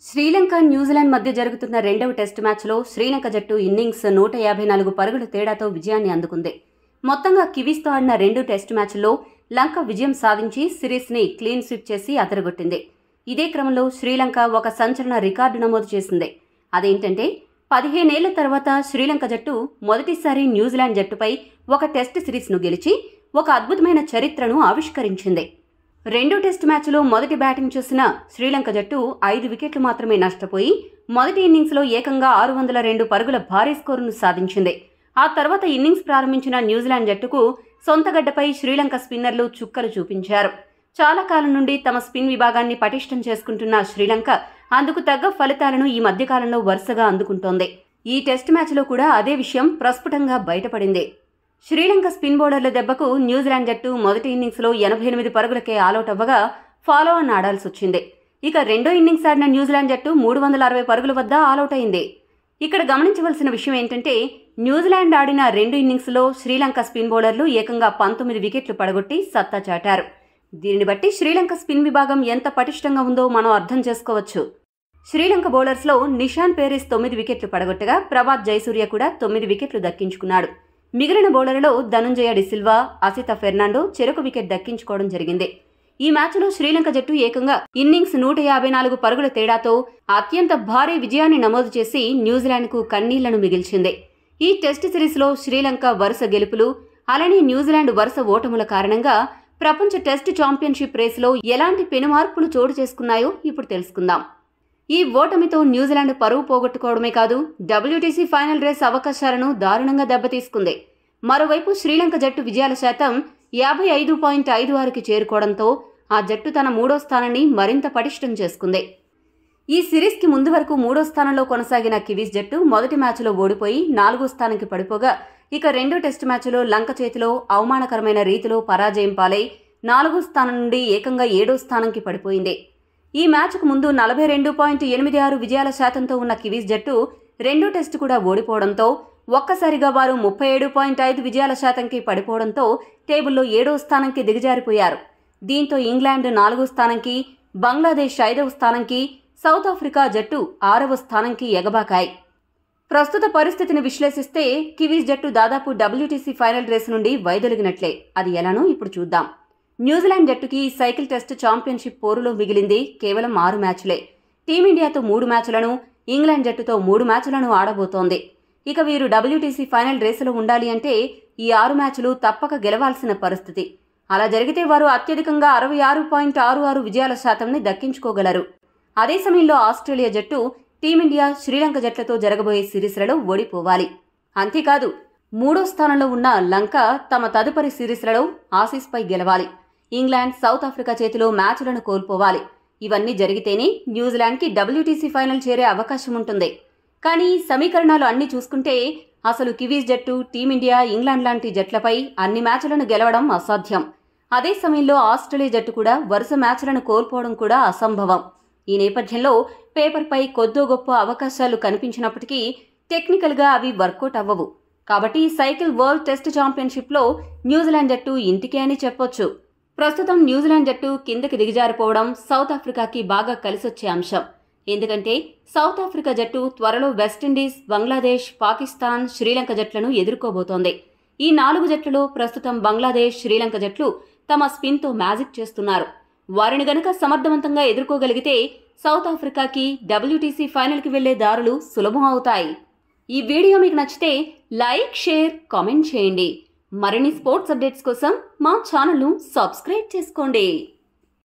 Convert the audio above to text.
Sri Lanka New Zealand మధ్య జరుగుతున్న రెండవ టెస్టు మ్యాచ్లో శ్రీలంక జట్టు ఇన్నింగ్స్ 154 పరుగుల తేడాతో విజయాన్ని అందుకుంది. మొత్తంగా కివీస్తో ఆడిన రెండు టెస్టు మ్యాచ్ల్లో లంక విజయం సాధించి సిరీస్ని క్లీన్ స్వీప్ చేసి అదరగొట్టింది. ఇదే క్రమంలో శ్రీలంక ఒక సంచలన రికార్డు నమోదు చేసింది. అదేంటంటే 15 ఏళ్ల తర్వాత శ్రీలంక జట్టు మొదటిసారి న్యూజిలాండ్ జట్టుపై ఒక టెస్టు సిరీస్ను గెలిచి ఒక అద్భుతమైన చరిత్రను ఆవిష్కరించింది. రెండో టెస్టు మ్యాచ్లో మొదటి బ్యాటింగ్ చూసిన శ్రీలంక జట్టు 5 వికెట్లు మాత్రమే నష్టపోయి మొదటి ఇన్నింగ్స్లో ఏకంగా 602 పరుగుల భారీ స్కోరును సాధించింది. ఆ తర్వాత ఇన్నింగ్స్ ప్రారంభించిన న్యూజిలాండ్ జట్టుకు సొంత గడ్డపై శ్రీలంక స్పిన్నర్లు చుక్కలు చూపించారు. చాలా కాలం నుండి తమ స్పిన్ విభాగాన్ని పటిష్టం చేసుకుంటున్న శ్రీలంక అందుకు తగ్గ ఫలితాలను ఈ మధ్యకాలంలో వరుసగా అందుకుంటోంది. ఈ టెస్టు మ్యాచ్లో కూడా అదే విషయం ప్రస్ఫుటంగా బయటపడింది. శ్రీలంక స్పిన్ బౌలర్ల దెబ్బకు న్యూజిలాండ్ జట్టు మొదటి ఇన్నింగ్స్లో 88 పరుగులకే ఆలౌట్ అవ్వగా ఫాలో ఆన్ ఆడాల్సి వచ్చింది. ఇక రెండో ఇన్నింగ్స్ ఆడిన న్యూజిలాండ్ జట్టు 360 పరుగుల వద్ద ఆలౌట్ అయింది. ఇక్కడ గమనించవలసిన విషయం ఏంటంటే న్యూజిలాండ్ ఆడిన రెండు ఇన్నింగ్స్లో శ్రీలంక స్పిన్ బౌలర్లు ఏకంగా 19 వికెట్లు పడగొట్టి సత్తా చాటారు. దీనిని బట్టి శ్రీలంక స్పిన్ విభాగం ఎంత పటిష్టంగా ఉందో మనం అర్థం చేసుకోవచ్చు. శ్రీలంక బౌలర్స్లో నిషాన్ పేరిస్ 9 వికెట్లు పడగొట్టగా ప్రభాత్ జయసూర్య కూడా 9 వికెట్లు దక్కించుకున్నాడు. మిగిలిన బౌలర్లలో ధనుంజయ డిసిల్వా, అసిత ఫెర్నాండో చెరొక వికెట్ దక్కించుకోవడం జరిగింది. ఈ మ్యాచ్లో శ్రీలంక జట్టు ఏకంగా ఇన్నింగ్స్ 154 పరుగుల తేడాతో అత్యంత భారీ విజయాన్ని నమోదు చేసి న్యూజిలాండ్కు కన్నీళ్లను మిగిల్చింది. ఈ టెస్ట్ సిరీస్లో శ్రీలంక వరుస గెలుపులు, అలానే న్యూజిలాండ్ వరుస ఓటముల కారణంగా ప్రపంచ టెస్ట్ ఛాంపియన్షిప్ రేసులో ఎలాంటి పెనుమార్పులు చోటు చేసుకున్నాయో ఇప్పుడు తెలుసుకుందాం. ఈ ఓటమితో న్యూజిలాండ్ పరువు పోగొట్టుకోవడమే కాదు, WTC ఫైనల్ రేస్ అవకాశాలను దారుణంగా దెబ్బతీసుకుంది. మరోవైపు శ్రీలంక జట్టు విజయాల శాతం 55.56కి చేరుకోవడంతో ఆ జట్టు తన మూడో స్థానాన్ని మరింత పటిష్టం చేసుకుంది. ఈ సిరీస్కి ముందు వరకు మూడో స్థానంలో కొనసాగిన కివీస్ జట్టు మొదటి మ్యాచ్లో ఓడిపోయి 4వ స్థానానికి పడిపోగా, ఇక రెండో టెస్టు మ్యాచ్లో లంక చేతిలో అవమానకరమైన రీతిలో పరాజయం పాలై 4వ స్థానం నుండి ఏకంగా 7వ స్థానంకి పడిపోయింది. ఈ మ్యాచ్కు ముందు 42.86 విజయాల శాతంతో ఉన్న కివీస్ జట్టు రెండో టెస్టు కూడా ఓడిపోవడంతో ఒక్కసారిగా వారు 37.5 విజయాల శాతంకి పడిపోవడంతో టేబుల్లో 7వ స్థానంకి దిగజారిపోయారు. దీంతో ఇంగ్లాండ్ 4వ స్థానంకి, బంగ్లాదేశ్ 5వ స్థానంకి, సౌత్ ఆఫ్రికా జట్టు 6వ స్థానంకి ఎగబాకాయి. ప్రస్తుత పరిస్థితిని విశ్లేషిస్తే కివీస్ జట్టు దాదాపు WTC ఫైనల్ రేసు నుండి వైదొలిగినట్లే. అది ఎలానో ఇప్పుడు చూద్దాం. న్యూజిలాండ్ జట్టుకి సైకిల్ టెస్ట్ ఛాంపియన్షిప్ పోరులో మిగిలింది కేవలం 6 మ్యాచ్లే. టీమిండియాతో 3 మ్యాచ్లను, ఇంగ్లాండ్ జట్టుతో 3 మ్యాచ్లను ఆడబోతోంది. ఇక వీరు WTC ఫైనల్ రేసులో ఉండాలి అంటే ఈ 6 మ్యాచ్లు తప్పక గెలవాల్సిన పరిస్థితి. అలా జరిగితే వారు అత్యధికంగా 66.66 విజయాల శాతంని దక్కించుకోగలరు. అదే సమయంలో ఆస్ట్రేలియా జట్టు టీమిండియా, శ్రీలంక జట్లతో జరగబోయే సిరీస్లలో ఓడిపోవాలి. అంతేకాదు 3వ స్థానంలో ఉన్న లంక తమ తదుపరి సిరీస్లలో ఆసీస్పై గెలవాలి. ఇంగ్లాండ్, సౌత్ ఆఫ్రికా చేతిలో మ్యాచ్లను కోల్పోవాలి. ఇవన్నీ జరిగితేనే న్యూజిలాండ్కి WTC ఫైనల్ చేరే అవకాశం ఉంటుంది. కానీ ఈ సమీకరణాలు అన్నీ చూసుకుంటే అసలు కివీస్ జట్టు, టీమిండియా, ఇంగ్లాండ్ లాంటి జట్లపై అన్ని మ్యాచ్లను గెలవడం అసాధ్యం. అదే సమయంలో ఆస్ట్రేలియా జట్టు కూడా వరుస మ్యాచ్లను కోల్పోవడం కూడా అసంభవం. ఈ నేపథ్యంలో పేపర్పై కొద్దో గొప్ప అవకాశాలు కనిపించినప్పటికీ టెక్నికల్గా అవి వర్కౌట్ అవ్వవు. కాబట్టి సైకిల్ వరల్డ్ టెస్ట్ ఛాంపియన్షిప్లో న్యూజిలాండ్ జట్టు ఇంటికే అని చెప్పొచ్చు. ప్రస్తుతం న్యూజిలాండ్ జట్టు కిందకి దిగజారిపోవడం సౌత్ ఆఫ్రికాకి బాగా కలిసొచ్చే అంశం. ఎందుకంటే సౌత్ ఆఫ్రికా జట్టు త్వరలో వెస్టిండీస్, బంగ్లాదేశ్, పాకిస్తాన్, శ్రీలంక జట్లను ఎదుర్కోబోతోంది. ఈ 4 జట్లలో ప్రస్తుతం బంగ్లాదేశ్, శ్రీలంక జట్లు తమ స్పిన్తో మ్యాజిక్ చేస్తున్నారు. వారిని గనుక సమర్థవంతంగా ఎదుర్కోగలిగితే సౌత్ ఆఫ్రికాకి WTC ఫైనల్కి వెళ్లే దారులు సులభం అవుతాయి. ఈ వీడియో మీకు నచ్చితే లైక్, షేర్, కామెంట్ చేయండి. మరిన్ని స్పోర్ట్స్ అప్డేట్స్ కోసం మా ఛానల్ను సబ్స్క్రైబ్ చేసుకోండి.